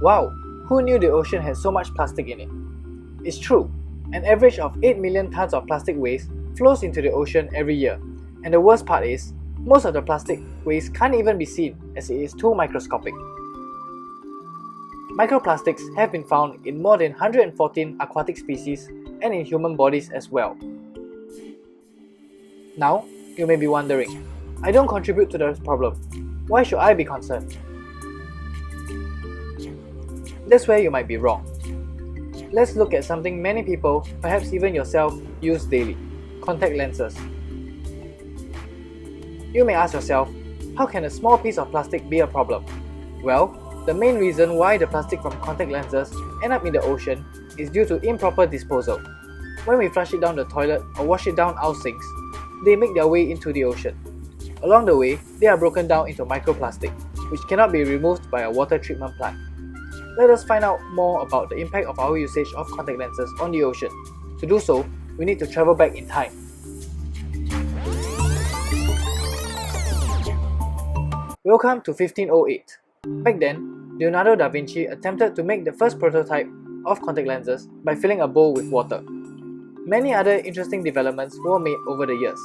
Wow, who knew the ocean had so much plastic in it? It's true, an average of 8 million tons of plastic waste flows into the ocean every year, and the worst part is, most of the plastic waste can't even be seen as it is too microscopic. Microplastics have been found in more than 114 aquatic species and in human bodies as well. Now, you may be wondering, I don't contribute to the problem. Why should I be concerned? That's where you might be wrong. Let's look at something many people, perhaps even yourself, use daily: contact lenses. You may ask yourself, how can a small piece of plastic be a problem? Well, the main reason why the plastic from contact lenses end up in the ocean is due to improper disposal. When we flush it down the toilet or wash it down our sinks, they make their way into the ocean. Along the way, they are broken down into microplastic, which cannot be removed by a water treatment plant. Let us find out more about the impact of our usage of contact lenses on the ocean. To do so, we need to travel back in time. Welcome to 1508. Back then, Leonardo da Vinci attempted to make the first prototype of contact lenses by filling a bowl with water. Many other interesting developments were made over the years.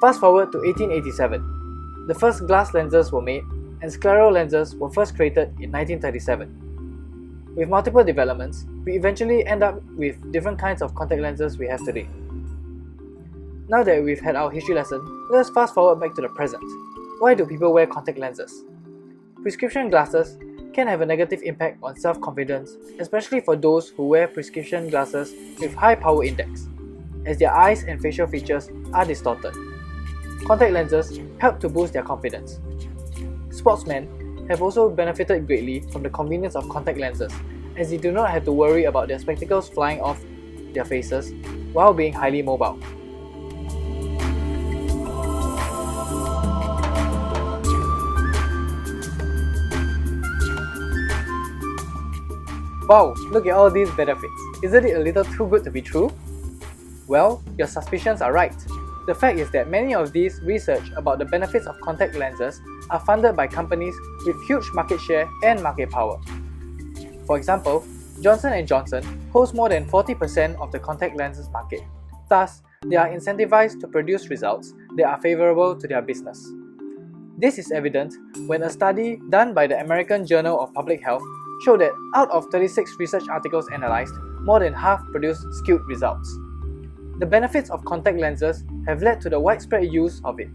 Fast forward to 1887. The first glass lenses were made, and scleral lenses were first created in 1937. With multiple developments, we eventually end up with different kinds of contact lenses we have today. Now that we've had our history lesson, let us fast forward back to the present. Why do people wear contact lenses? Prescription glasses can have a negative impact on self-confidence, especially for those who wear prescription glasses with high power index, as their eyes and facial features are distorted. Contact lenses help to boost their confidence. Sportsmen have also benefited greatly from the convenience of contact lenses, as they do not have to worry about their spectacles flying off their faces while being highly mobile. Wow, look at all these benefits. Isn't it a little too good to be true? Well, your suspicions are right. The fact is that many of these research about the benefits of contact lenses are funded by companies with huge market share and market power. For example, Johnson & Johnson holds more than 40% of the contact lenses market. Thus, they are incentivized to produce results that are favorable to their business. This is evident when a study done by the American Journal of Public Health showed that out of 36 research articles analyzed, more than half produced skewed results. The benefits of contact lenses have led to the widespread use of it.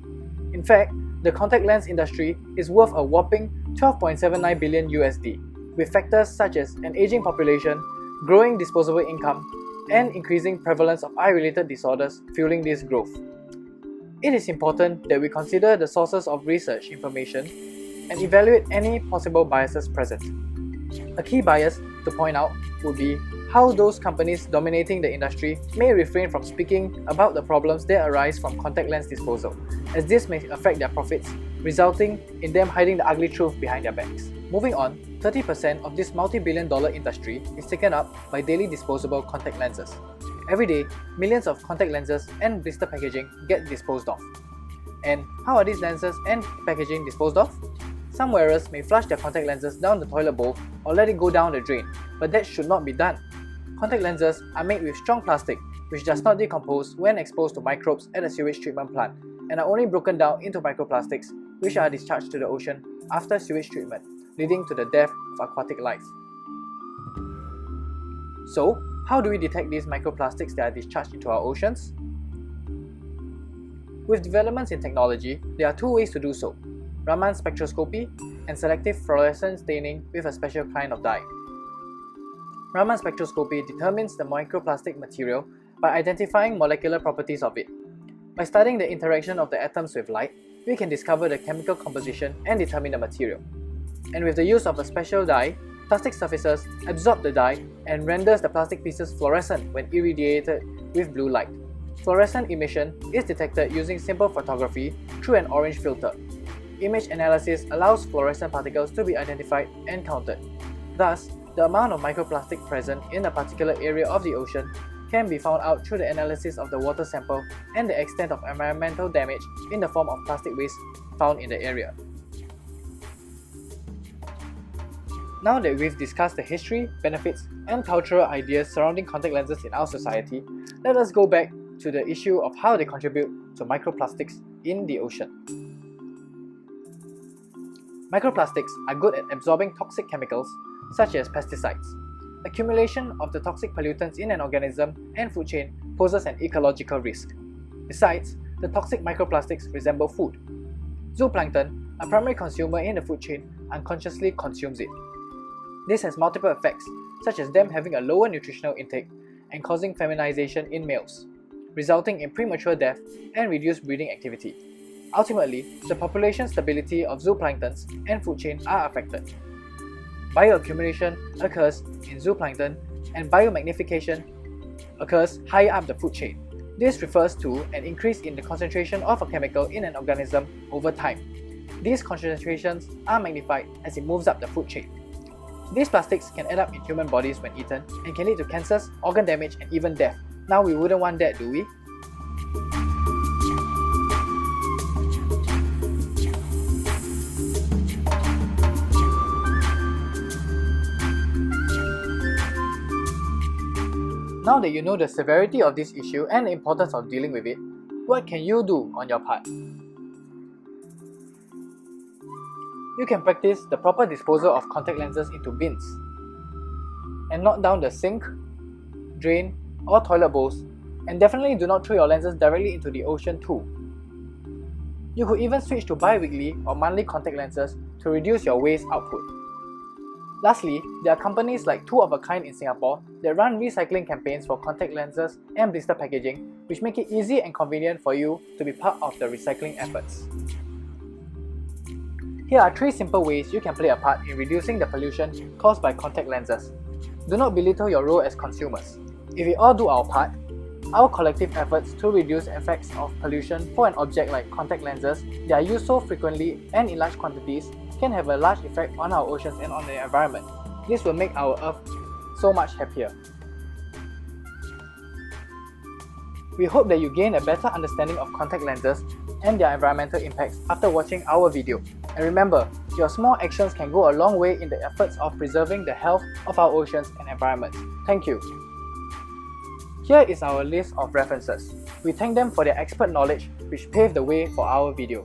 In fact, the contact lens industry is worth a whopping $12.79 billion USD, with factors such as an aging population, growing disposable income, and increasing prevalence of eye-related disorders fueling this growth. It is important that we consider the sources of research information and evaluate any possible biases present. A key bias to point out would be how those companies dominating the industry may refrain from speaking about the problems that arise from contact lens disposal, as this may affect their profits, resulting in them hiding the ugly truth behind their backs. Moving on, 30% of this multi-billion-dollar industry is taken up by daily disposable contact lenses. Every day, millions of contact lenses and blister packaging get disposed of. And how are these lenses and packaging disposed of? Some wearers may flush their contact lenses down the toilet bowl or let it go down the drain, but that should not be done. Contact lenses are made with strong plastic, which does not decompose when exposed to microbes at a sewage treatment plant, and are only broken down into microplastics, which are discharged to the ocean after sewage treatment, leading to the death of aquatic life. So, how do we detect these microplastics that are discharged into our oceans? With developments in technology, there are two ways to do so: Raman spectroscopy and selective fluorescence staining with a special kind of dye. Raman spectroscopy determines the microplastic material by identifying molecular properties of it. By studying the interaction of the atoms with light, we can discover the chemical composition and determine the material. And with the use of a special dye, plastic surfaces absorb the dye and renders the plastic pieces fluorescent when irradiated with blue light. Fluorescent emission is detected using simple photography through an orange filter. Image analysis allows fluorescent particles to be identified and counted. Thus, the amount of microplastic present in a particular area of the ocean can be found out through the analysis of the water sample and the extent of environmental damage in the form of plastic waste found in the area. Now that we've discussed the history, benefits, and cultural ideas surrounding contact lenses in our society, let us go back to the issue of how they contribute to microplastics in the ocean. Microplastics are good at absorbing toxic chemicals such as pesticides. Accumulation of the toxic pollutants in an organism and food chain poses an ecological risk. Besides, the toxic microplastics resemble food. Zooplankton, a primary consumer in the food chain, unconsciously consumes it. This has multiple effects, such as them having a lower nutritional intake and causing feminization in males, resulting in premature death and reduced breeding activity. Ultimately, the population stability of zooplanktons and food chain are affected. Bioaccumulation occurs in zooplankton and biomagnification occurs higher up the food chain. This refers to an increase in the concentration of a chemical in an organism over time. These concentrations are magnified as it moves up the food chain. These plastics can end up in human bodies when eaten and can lead to cancers, organ damage, and even death. Now we wouldn't want that, do we? Now that you know the severity of this issue and the importance of dealing with it, what can you do on your part? You can practice the proper disposal of contact lenses into bins and knock down the sink, drain, or toilet bowls, and definitely do not throw your lenses directly into the ocean too. You could even switch to bi-weekly or monthly contact lenses to reduce your waste output. Lastly, there are companies like Two of a Kind in Singapore that run recycling campaigns for contact lenses and blister packaging, which make it easy and convenient for you to be part of the recycling efforts. Here are 3 simple ways you can play a part in reducing the pollution caused by contact lenses. Do not belittle your role as consumers. If we all do our part, our collective efforts to reduce effects of pollution for an object like contact lenses that are used so frequently and in large quantities can have a large effect on our oceans and on the environment. This will make our Earth so much happier. We hope that you gain a better understanding of contact lenses and their environmental impacts after watching our video. And remember, your small actions can go a long way in the efforts of preserving the health of our oceans and environment. Thank you. Here is our list of references. We thank them for their expert knowledge which paved the way for our video.